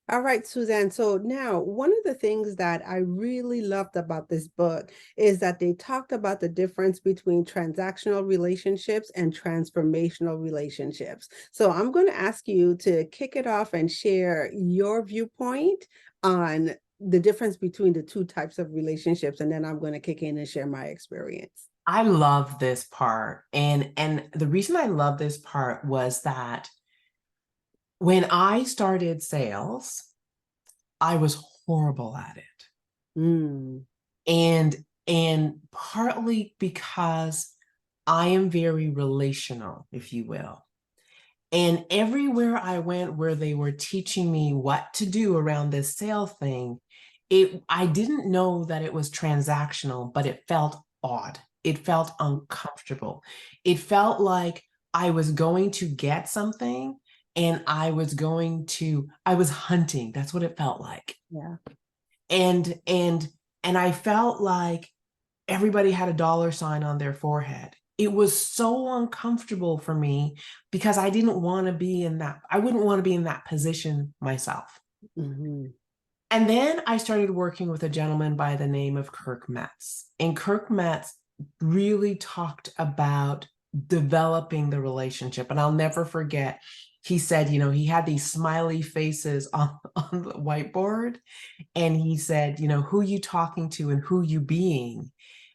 All right, Suzanne. So now, one of the things that I really loved about this book is that they talked about the difference between transactional relationships and transformational relationships. So I'm going to ask you to kick it off and share your viewpoint on the difference between the two types of relationships, and then I'm going to kick in and share my experience. I love this part. And the reason I love this part was that when I started sales, I was horrible at it. Mm, And and partly because I am very relational, if you will. And everywhere I went where they were teaching me what to do around this sale thing, I didn't know that it was transactional, but it felt odd. It felt uncomfortable. It felt like I was going to get something and I was hunting. That's what it felt like. yeah. And I felt like everybody had a dollar sign on their forehead. It was so uncomfortable for me because I didn't want to be in that, I wouldn't want to be in that position myself. Hmm. And then I started working with a gentleman by the name of Kirk Metz. And Kirk Metz really talked about developing the relationship. And I'll never forget, he said, he had these smiley faces on the whiteboard. And he said, who you talking to and who you being.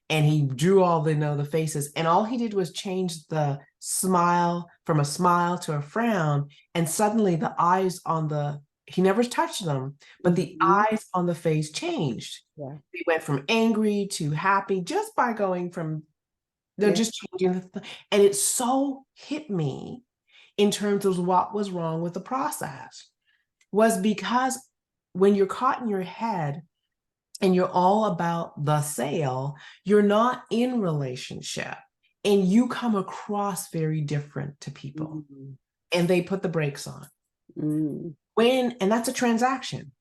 And he drew all the faces. And all he did was change the smile from a smile to a frown. And suddenly the eyes he never touched them, but the Hmm. eyes on the face changed. Yeah. They went from angry to happy just by going from, they're Yeah. just changing. And it so hit me in terms of what was wrong with the process was because when you're caught in your head and you're all about the sale, you're not in relationship and you come across very different to people Mm, and they put the brakes on. mm, And that's a transaction,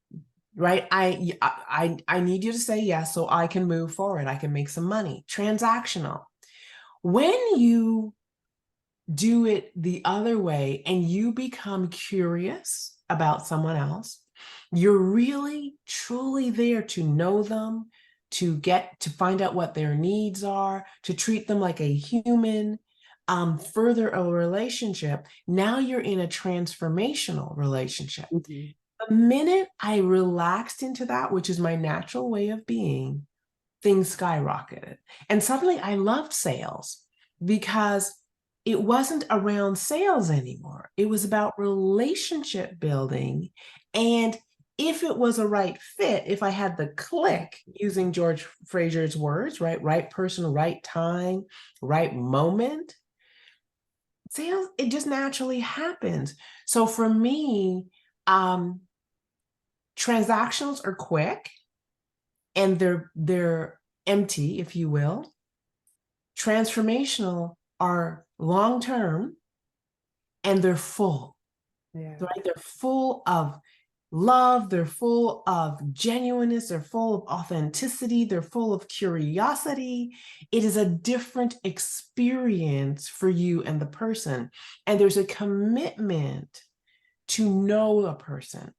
right? I need you to say yes so I can move forward. I can make some money. Transactional. When you do it the other way and you become curious about someone else, you're really truly there to know them, to find out what their needs are, to treat them like a human, further a relationship. Now you're in a transformational relationship. mhm. The minute I relaxed into that, which is my natural way of being, things skyrocketed. And suddenly I loved sales because it wasn't around sales anymore. It was about relationship building. And if it was a right fit, if I had the click, using George Frazier's words, right? Right person, right time, right moment, sales, it just naturally happens. So for me, um, transactions are quick and they're empty, if you will. Transformational are long term and they're full, Yeah. right? They're full of love, they're full of genuineness, they're full of authenticity, they're full of curiosity. It is a different experience for you and the person. And there's a commitment to know a person.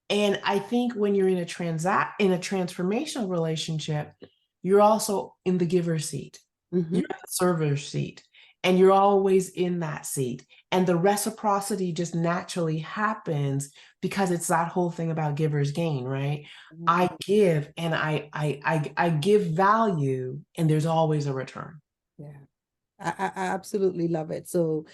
And I think when you're in a transformational relationship, you're also in the giver seat. You're Hmm. in the server seat, and you're always in that seat. And the reciprocity just naturally happens because it's that whole thing about givers gain, right? I give and I give value, and there's always a return. Yeah. I absolutely love it. So,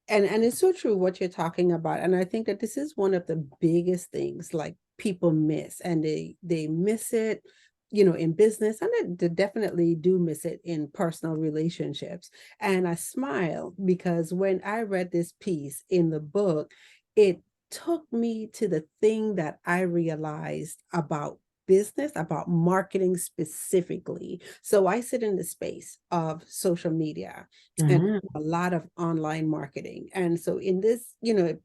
and it's so true what you're talking about. And I think that this is one of the biggest things like people miss, and they miss it, in business, and they definitely do miss it in personal relationships. And I smile because when I read this piece in the book, it took me to the thing that I realized about business, about marketing specifically. So I sit in the space of social media and Mhm. a lot of online marketing. And so in this,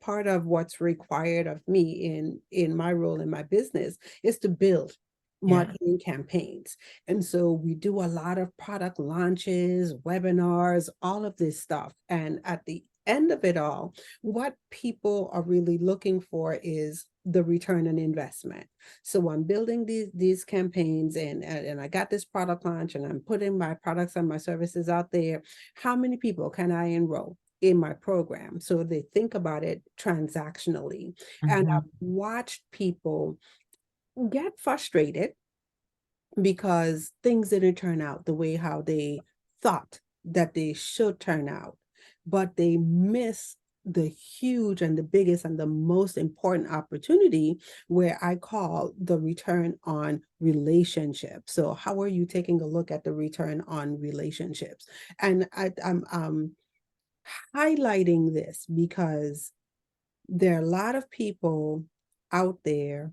part of what's required of me in my role in my business is to build Yeah. marketing campaigns. And so we do a lot of product launches, webinars, all of this stuff. And at the end of it all, what people are really looking for is the return on investment. So I'm building these campaigns, and I got this product launch, and I'm putting my products and my services out there. How many people can I enroll in my program? So they think about it transactionally. And Mhm. I've watched people get frustrated because things didn't turn out the way how they thought that they should turn out, but they miss the huge and the biggest and the most important opportunity, where I call the return on relationships. So how are you taking a look at the return on relationships? And I'm highlighting this because there are a lot of people out there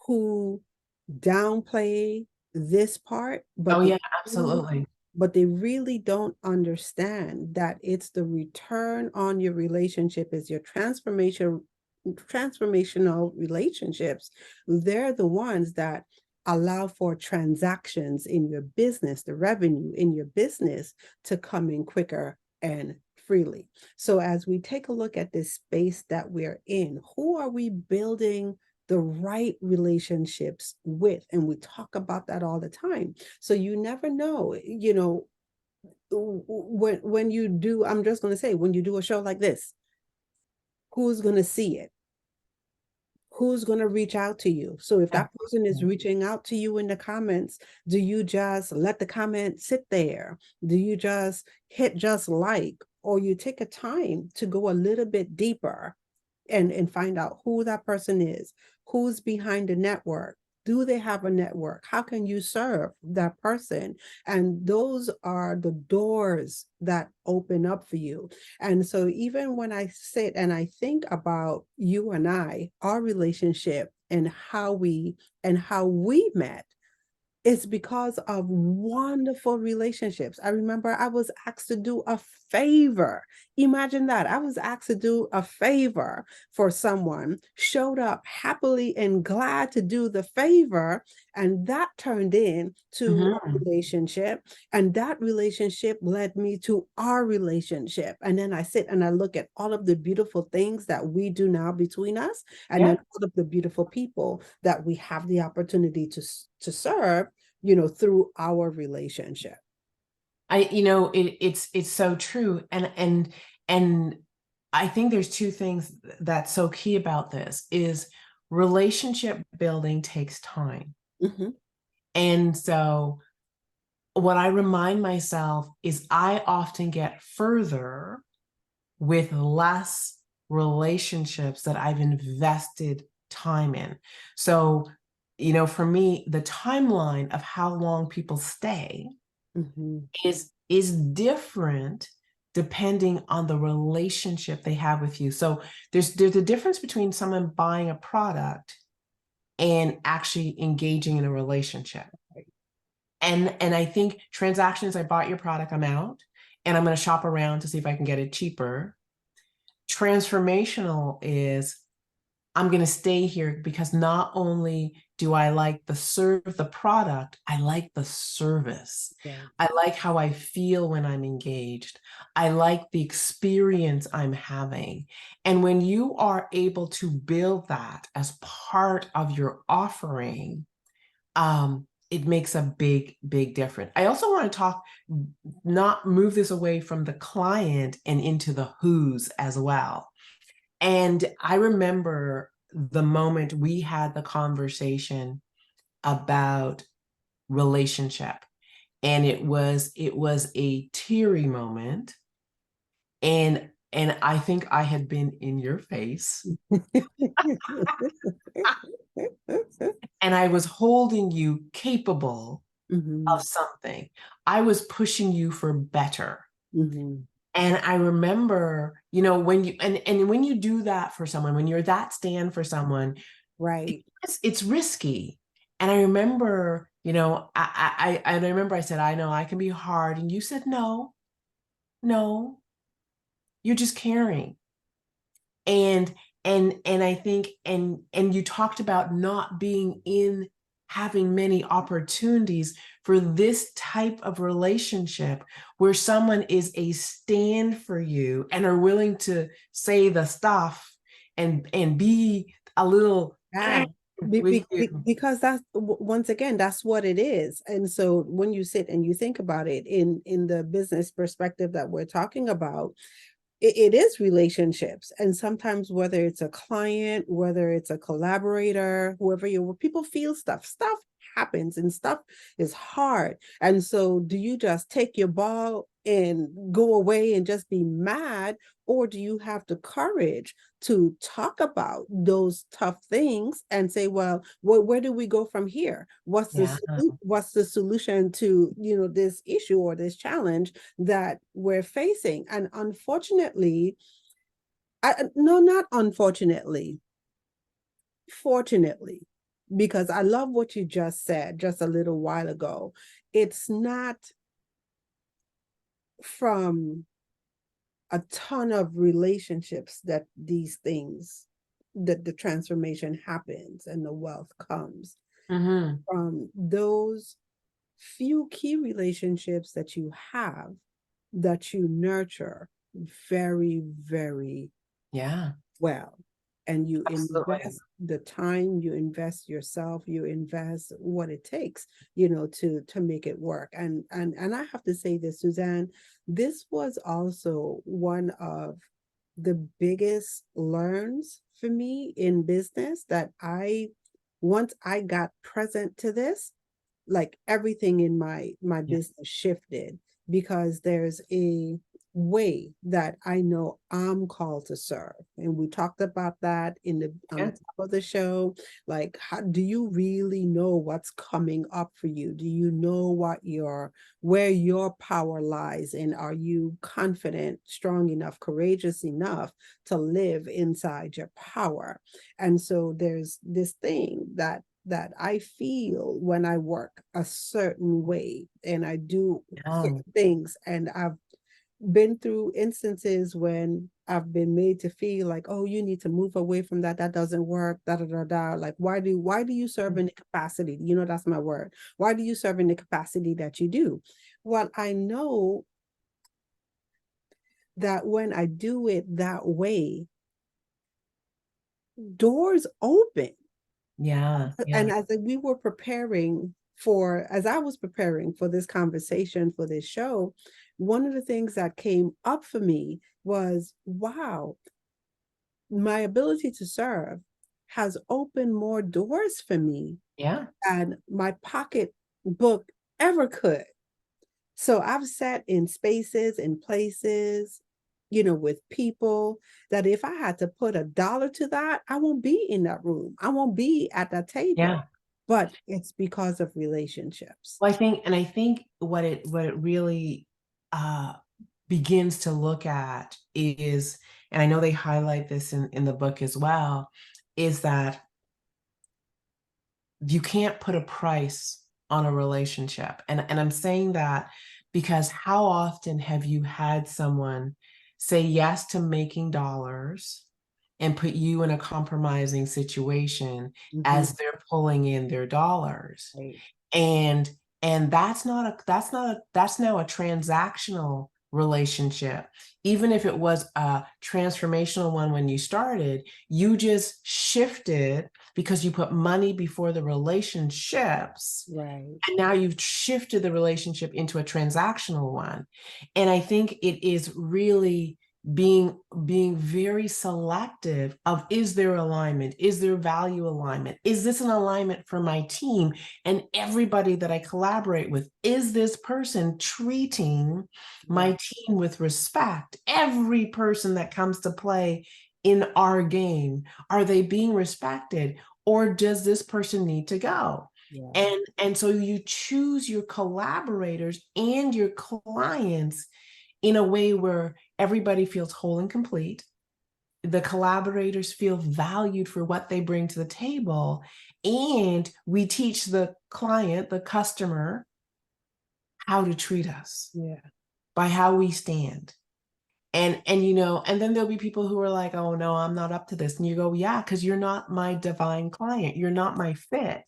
who downplay this part, Oh but yeah, absolutely. they really don't understand that it's the return on your relationship, is your transformational relationships. They're the ones that allow for transactions in your business, the revenue in your business to come in quicker and freely. So as we take a look at this space that we're in, who are we building the right relationships with? And we talk about that all the time. So you never know, when you do, I'm just going to say, when you do a show like this, who's going to see it? Who's going to reach out to you? So if that person is reaching out to you in the comments, do you just let the comment sit there? Do you just hit just like, or you take a time to go a little bit deeper and find out who that person is, who's behind the network? Do they have a network? How can you serve that person? And those are the doors that open up for you. And so even when I sit and I think about you and I, our relationship and how we met, it's because of wonderful relationships. I remember I was asked to do a favor. Imagine that. I was asked to do a favor for someone, showed up happily and glad to do the favor, and that turned into a Mhm. relationship. And that relationship led me to our relationship. And then I sit and I look at all of the beautiful things that we do now between us, and then Yeah. all of the beautiful people that we have the opportunity to serve, through our relationship. It's so true. And I think there's two things that's so key about this is relationship building takes time. Mhm. And so what I remind myself is I often get further with less relationships that I've invested time in. So, for me, the timeline of how long people stay Mhm. is different depending on the relationship they have with you. So there's a difference between someone buying a product and actually engaging in a relationship. Right. And I think transactions, I bought your product, I'm out, and I'm going to shop around to see if I can get it cheaper. Transformational is I'm going to stay here because not only do I like the product, I like the service. Right. I like how I feel when I'm engaged. I like the experience I'm having. And when you are able to build that as part of your offering, it makes a big, big difference. I also want to not move this away from the client and into the who's as well. And I remember the moment we had the conversation about relationship, and it was a teary moment, and I think I had been in your face and I was holding you capable of Mhm. something. I was pushing you for better. Mhm. And I remember, when you do that for someone, when you're that stand for someone, Right. it's risky. And I remember, and I remember I said, I know I can be hard. And you said, no, no, you're just caring. And and I think and you talked about not being in having many opportunities for this type of relationship where someone is a stand for you and are willing to say the stuff and be a little Yeah. with you. Because once again, that's what it is. And so when you sit and you think about it in the business perspective that we're talking about, it is relationships. And sometimes whether it's a client, whether it's a collaborator, whoever you, people feel stuff happens and stuff is hard. And so do you just take your ball and go away and just be mad, or do you have the courage to talk about those tough things and say, well, where do we go from here? Yeah. What's the solution to, this issue or this challenge that we're facing? And unfortunately, no, not unfortunately, fortunately, because I love what you just said just a little while ago. It's not from a ton of relationships that these things, that the transformation happens and the wealth comes Hmm. from those few key relationships that you have, that you nurture very, very Yeah, well. And you absolutely. invest the time, you invest yourself, you invest what it takes, to make it work. And I have to say this, Suzanne, this was also one of the biggest learns for me in business, that once I got present to this, like everything in my Yeah. business shifted, because there's a way that I know I'm called to serve. And we talked about that on the Yeah. top of the show. Like, how do you really know what's coming up for you? Do you know where your power lies? And are you confident, strong enough, courageous enough to live inside your power? And so there's this thing that I feel when I work a certain way and I do Yeah. certain things. And I've been through instances when I've been made to feel like, oh, you need to move away from that. That doesn't work. Da da da da. Like, why do you serve in the capacity? That's my word. Why do you serve in the capacity that you do? Well, I know that when I do it that way, doors open. Yeah. And Yeah. as I was preparing for this conversation, for this show, one of the things that came up for me was, wow, my ability to serve has opened more doors for me Yeah. than my pocketbook ever could. So I've sat in spaces and places, with people, that if I had to put $1 to that, I won't be in that room. I won't be at that table. Yeah. But it's because of relationships. Well, I think what it really uh begins to look at is, and I know they highlight this in the book as well, is that you can't put a price on a relationship. And I'm saying that because how often have you had someone say yes to making dollars and put you in a compromising situation Mhm. as they're pulling in their dollars? Right. and and that's now a transactional relationship. Even if it was a transformational one when you started, you just shifted because you put money before the relationships, Right. and now you've shifted the relationship into a transactional one. And I think it is really being very selective of, is there alignment, is there value alignment, is this an alignment for my team and everybody that I collaborate with? Is this person treating Yeah. my team with respect? Every person that comes to play in our game, are they being respected, or does this person need to go? Yeah. And so you choose your collaborators and your clients in a way where everybody feels whole and complete. The collaborators feel valued for what they bring to the table. And we teach the client, the customer, how to treat us Yeah. by how we stand. And then there'll be people who are like, oh no, I'm not up to this. And you go, yeah, because you're not my divine client. You're not my fit.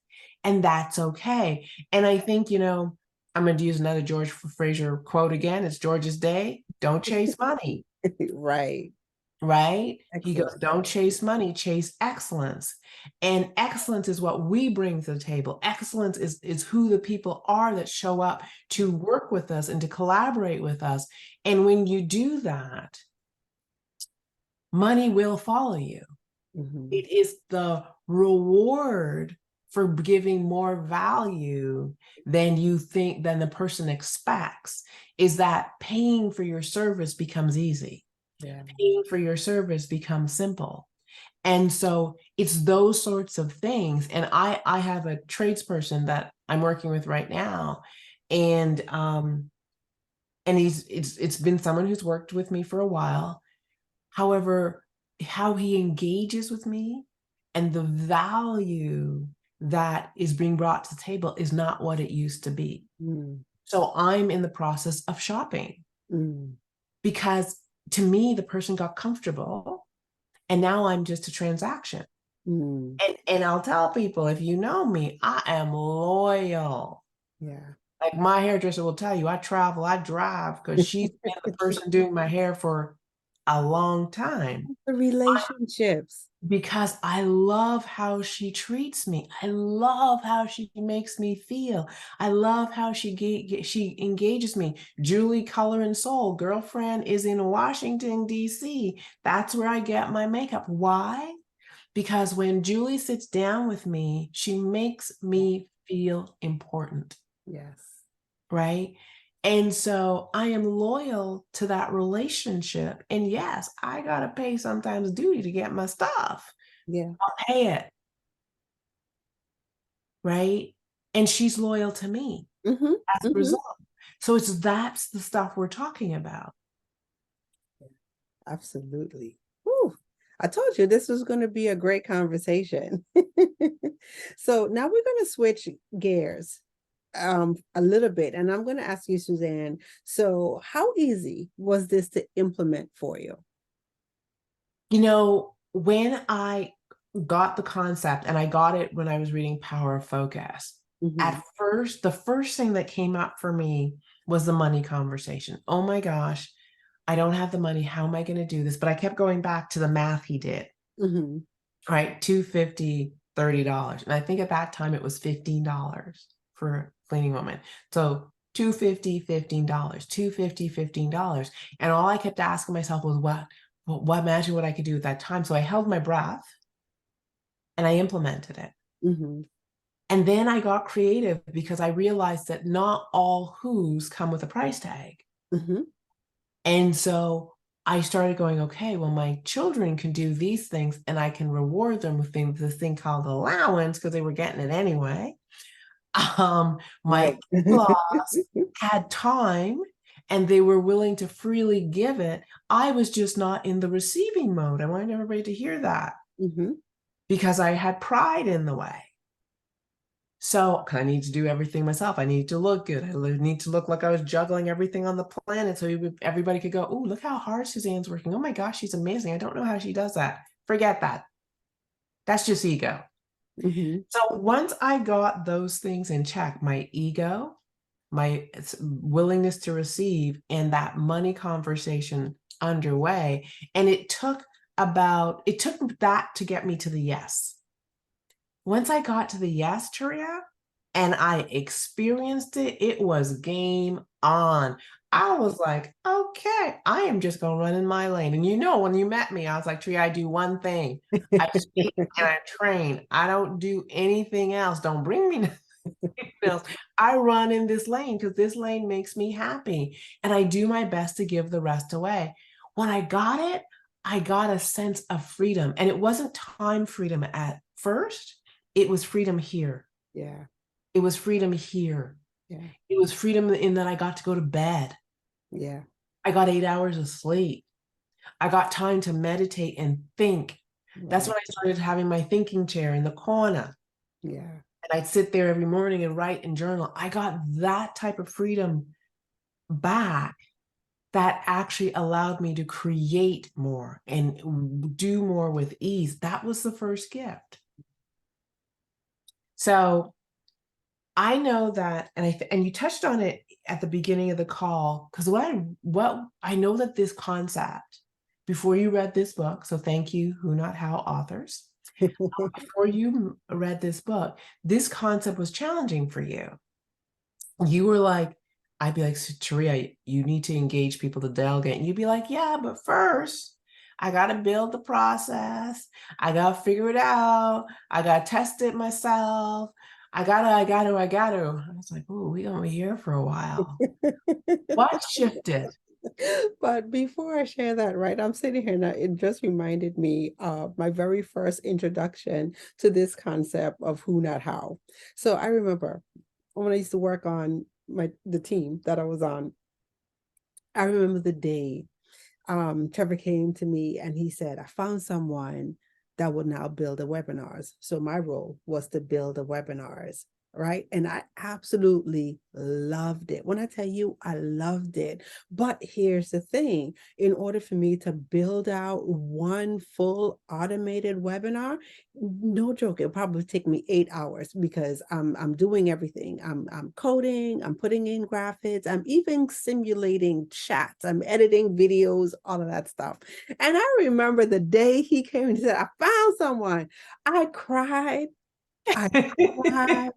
And that's okay. And I think, I'm going to use another George Fraser quote again. It's George's day. Don't chase money. Right. right? He goes, Excellent. don't chase money, chase excellence. And excellence is what we bring to the table. Excellence is who the people are that show up to work with us and to collaborate with us. And when you do that, money will follow you. Mhm. It is the reward for giving more value than you think, than the person expects, is that paying for your service becomes easy. Yeah. Paying for your service becomes simple. And so it's those sorts of things. And I have a tradesperson that I'm working with right now. And it's been someone who's worked with me for a while. However, how he engages with me and the value that is being brought to the table is not what it used to be. Mm. So I'm in the process of shopping Mm. because to me, the person got comfortable and now I'm just a transaction. Mm. And I'll tell people, if you know me, I am loyal. Yeah. Like my hairdresser will tell you, I travel, I drive because she's been the person doing my hair for a long time. The relationships. Because I love how she treats me. I love how she makes me feel. I love how she engages me. Julie Color and Soul, girlfriend, is in Washington, D.C. That's where I get my makeup. Why? Because when Julie sits down with me, she makes me feel important, Yes. right? And so I am loyal to that relationship. And yes, I got to pay sometimes duty to get my stuff. Yeah. I'll pay it, right? And she's loyal to me Mm-hmm. as a Mm-hmm. result. So that's the stuff we're talking about. Absolutely. Whew. I told you this was going to be a great conversation. So now we're going to switch gears a little bit, and I'm going to ask you, Suzanne. So, how easy was this to implement for you? When I got the concept, and I got it when I was reading Power of Focus, Mm-hmm. at first, the first thing that came up for me was the money conversation. Oh my gosh, I don't have the money. How am I going to do this? But I kept going back to the math he did, Mm-hmm. right? 250, $30. And I think at that time it was $15 for a cleaning woman. So 250, $15, 250, $15. And all I kept asking myself was what imagine what I could do at that time. So I held my breath and I implemented it. Mm-hmm. And then I got creative because I realized that not all who's come with a price tag. Mm-hmm. And so I started going, okay, well, my children can do these things and I can reward them with this thing called allowance because they were getting it anyway. My Right. in-laws had time and they were willing to freely give it. I was just not in the receiving mode. I wanted everybody to hear that Mm-hmm. because I had pride in the way. So I need to do everything myself. I need to look good. I need to look like I was juggling everything on the planet so everybody could go, oh, look how hard Suzanne's working. Oh my gosh, she's amazing. I don't know how she does that. Forget that. That's just ego. Mm-hmm. So once I got those things in check, my ego, my willingness to receive, and that money conversation underway, and it took that to get me to the yes. Once I got to the yes, Taria, and I experienced it, it was game on. I was like, okay, I am just going to run in my lane. And when you met me, I was like, Taria, I do one thing. I speak and I train. I don't do anything else. Don't bring me nothing else. I run in this lane because this lane makes me happy. And I do my best to give the rest away. When I got it, I got a sense of freedom. And it wasn't time freedom at first. It was freedom here. Yeah. It was freedom here. Yeah. It was freedom in that I got to go to bed. Yeah. I got 8 hours of sleep. I got time to meditate and think. That's Right. when I started having my thinking chair in the corner. Yeah. And I'd sit there every morning and write and journal. I got that type of freedom back that actually allowed me to create more and do more with ease. That was the first gift. So I know that, and you touched on it at the beginning of the call, because what I know that this concept before you read this book, so thank you, Who Not How authors. Before you read this book, this concept was challenging for you. You were like, I'd be like, Taria, you need to engage people to delegate. And you'd be like, yeah, but first, I got to build the process. I got to figure it out. I got to test it myself. I got to. I was like, oh, we gonna be here for a while. What shifted? But before I share that, right, I'm sitting here now, it just reminded me of my very first introduction to this concept of who, not how. So I remember when I used to work on the team that I was on, I remember the day Trevor came to me and he said, I found someone that would now build the webinars. So my role was to build the webinars, right? And I absolutely loved it. When I tell you I loved it, but here's the thing, in order for me to build out one full automated webinar, no joke, it'll probably take me 8 hours because I'm doing everything. I'm coding, I'm putting in graphics, I'm even simulating chats, I'm editing videos, all of that stuff. And I remember the day he came and said, I found someone. I cried. I cried.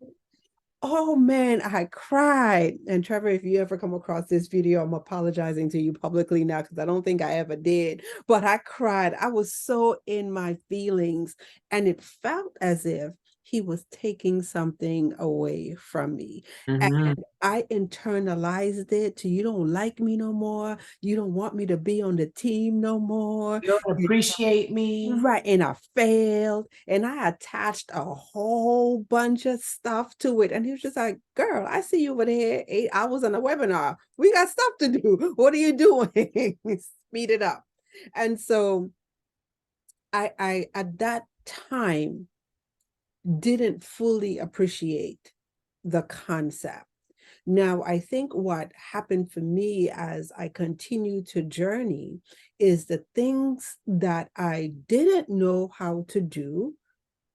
Oh man, I cried. And Trevor, if you ever come across this video, I'm apologizing to you publicly now because I don't think I ever did. But I cried. I was so in my feelings. And it felt as if he was taking something away from me. And Mhm. I internalized it to, you don't like me no more. You don't want me to be on the team no more. You don't appreciate me. Right, and I failed, and I attached a whole bunch of stuff to it. And he was just like, girl, I see you over there 8 hours on a webinar. We got stuff to do. What are you doing? Speed it up. And so I at that time didn't fully appreciate the concept. Now, I think what happened for me as I continue to journey is the things that I didn't know how to do,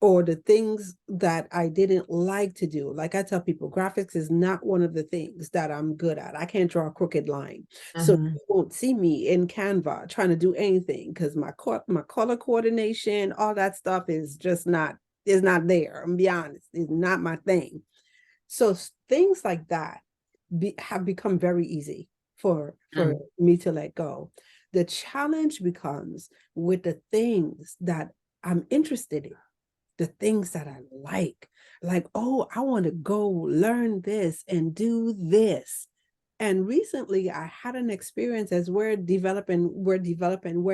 or the things that I didn't like to do. Like I tell people, graphics is not one of the things that I'm good at. I can't draw a crooked line. So Mhm. you won't see me in Canva trying to do anything because my color coordination, all that stuff is not there. I'm be honest, it's not my thing. So things like that have become very easy for Mm. me to let go. The challenge becomes with the things that I'm interested in, the things that I like, oh, I want to go learn this and do this. And recently I had an experience as we're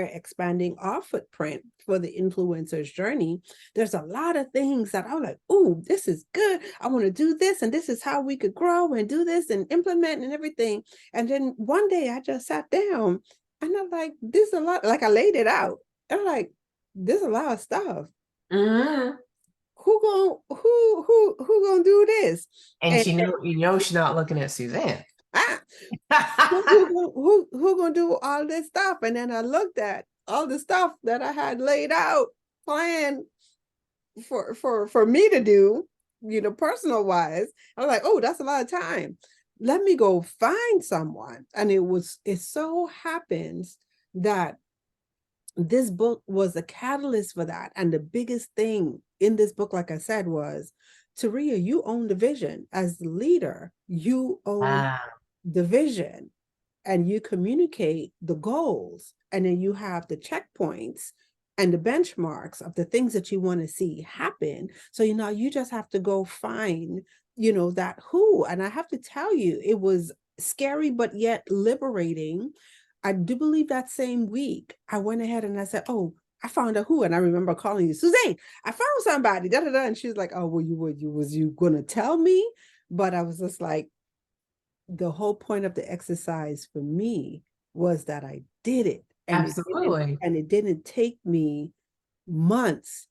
expanding our footprint for the influencer's journey. There's a lot of things that I'm like, oh, this is good. I want to do this, and this is how we could grow and do this and implement and everything. And then one day I just sat down and I'm like, this is a lot. Like I laid it out. I'm like, there's a lot of stuff. Mhm. Who gonna do this? And And you know she's not looking at Suzanne. ah, who gonna do all this stuff? And then I looked at all the stuff that I had laid out, planned for me to do, personal wise. I was like, oh, that's a lot of time. Let me go find someone. And it so happens that this book was a catalyst for that. And the biggest thing in this book, like I said, was, Taria, you own the vision. As the leader, you own Wow. the vision, and you communicate the goals. And then you have the checkpoints and the benchmarks of the things that you want to see happen. So, you just have to go find, that who. And I have to tell you, it was scary, but yet liberating. I do believe that same week, I went ahead and I said, oh, I found a who. And I remember calling you, Suzanne, I found somebody, da da da. And she was like, oh, well, was you gonna tell me? But I was just like, the whole point of the exercise for me was that I did it. Absolutely. And it didn't take me months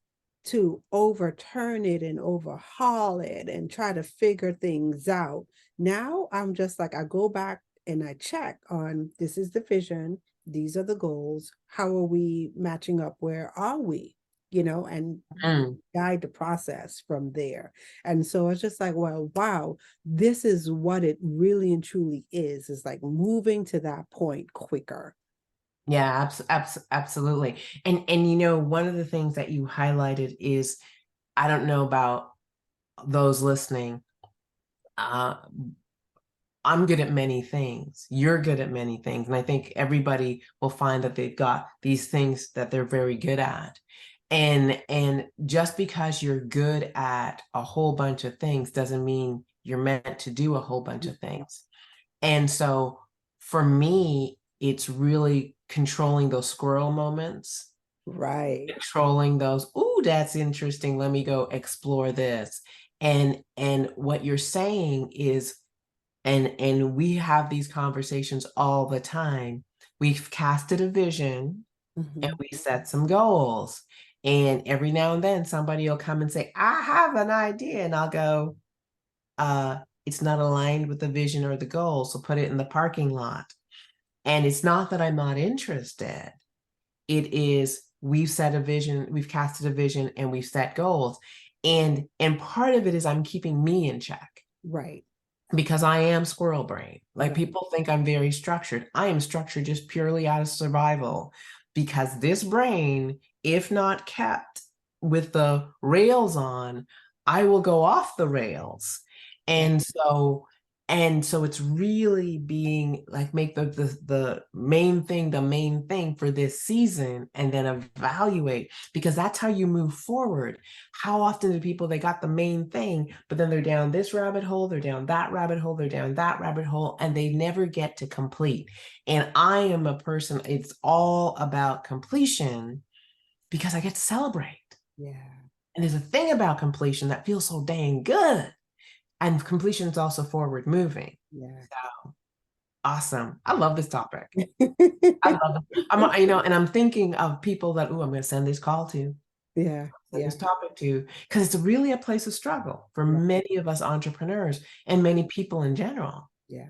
to overturn it and overhaul it and try to figure things out. Now I'm just like, I go back and I check on, this is the vision, these are the goals, how are we matching up, where are we, and Mm. guide the process from there. And so it's just like, well, wow, this is what it really and truly is like moving to that point quicker. Yeah, absolutely. And one of the things that you highlighted is, I don't know about those listening. Uh, I'm good at many things. You're good at many things. And I think everybody will find that they've got these things that they're very good at. And just because you're good at a whole bunch of things doesn't mean you're meant to do a whole bunch of things. And so for me, it's really controlling those squirrel moments, Right. controlling those, ooh, that's interesting. Let me go explore this. And what you're saying is, and we have these conversations all the time. We've casted a vision and Hmm. we set some goals. And every now and then somebody will come and say, I have an idea. And I'll go, it's not aligned with the vision or the goal. So put it in the parking lot. And it's not that I'm not interested. It is, we've set a vision, we've casted a vision, and we've set goals. And part of it is I'm keeping me in check Right. because I am squirrel brain. Like, Right. people think I'm very structured. I am structured just purely out of survival, because this brain, if not kept with the rails on, I will go off the rails. Yeah. And so it's really being like, make the main thing for this season, and then evaluate, because that's how you move forward. How often do people, they got the main thing, but then they're down this rabbit hole, they're down that rabbit hole, they're down that rabbit hole, and they never get to complete. And I am a person, it's all about completion, because I get to celebrate. Yeah. And there's a thing about completion that feels so dang good. And completion is also forward moving. Yeah. So awesome. I love this topic. I love it. And I'm thinking of people that, oh, I'm going to send this call to, Yeah. send Yeah. this topic to, because it's really a place of struggle for Right. many of us entrepreneurs and many people in general. Yeah.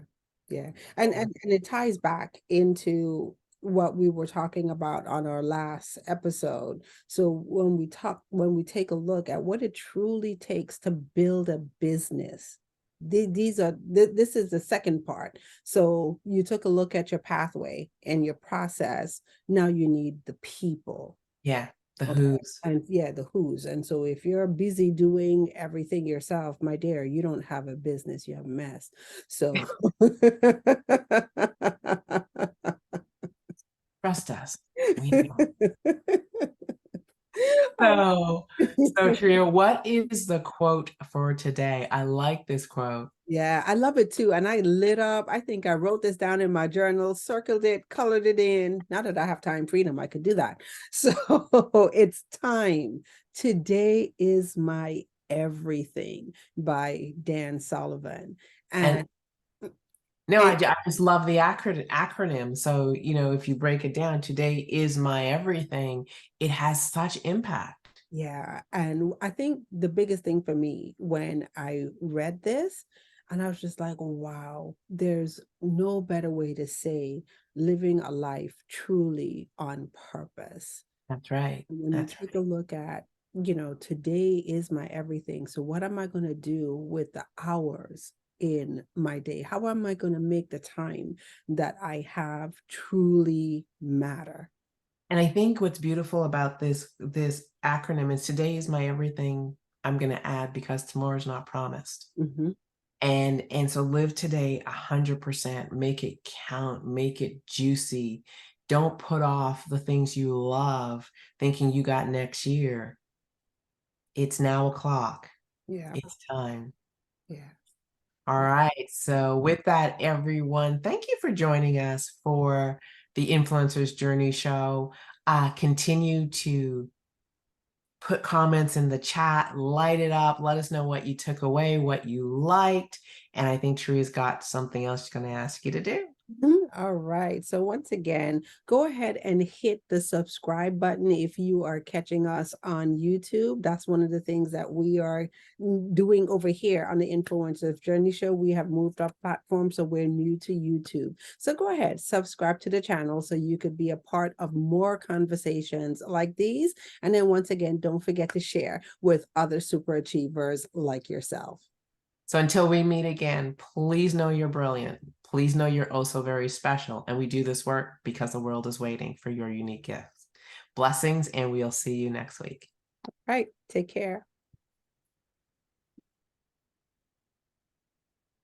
Yeah. And it ties back into what we were talking about on our last episode. So when we take a look at what it truly takes to build a business, this is the second part. So you took a look at your pathway and your process. Now you need the people. Yeah, the Okay. who's. And yeah, the who's. And so if you're busy doing everything yourself, my dear, you don't have a business, you have a mess. So Trust us. We know. So Tria, what is the quote for today? I like this quote. Yeah, I love it too. And I lit up. I think I wrote this down in my journal, circled it, colored it in. Now that I have time freedom, I could do that. So it's time. Today is my everything by Dan Sullivan. And And no, it, I just love the acronym. So, if you break it down, today is my everything. It has such impact. yeah, and I think the biggest thing for me when I read this, and I was just like, wow, there's no better way to say living a life truly on purpose. That's right. When you That's take a look at, today is my everything. So what am I going to do with the hours in my day? How am I going to make the time that I have truly matter? And I think what's beautiful about this acronym is, today is my everything. I'm going to add, because tomorrow's not promised. Mm-hmm. And so live today 100%, make it count, make it juicy. Don't put off the things you love thinking you got next year. It's now o'clock. Yeah, It's time. yeah. All right. So with that, everyone, thank you for joining us for the Influencers Journey Show. Continue to put comments in the chat, light it up, let us know what you took away, what you liked. And I think Tria's got something else she's going to ask you to do. All right. So once again, go ahead and hit the subscribe button if you are catching us on YouTube. That's one of the things that we are doing over here on the Influencers Journey Show. We have moved off platform, so we're new to YouTube. So go ahead, subscribe to the channel so you could be a part of more conversations like these. And then once again, don't forget to share with other super achievers like yourself. So until we meet again, please know you're brilliant. Please know you're also very special, and we do this work because the world is waiting for your unique gifts. Blessings, and we'll see you next week. Right. Take care.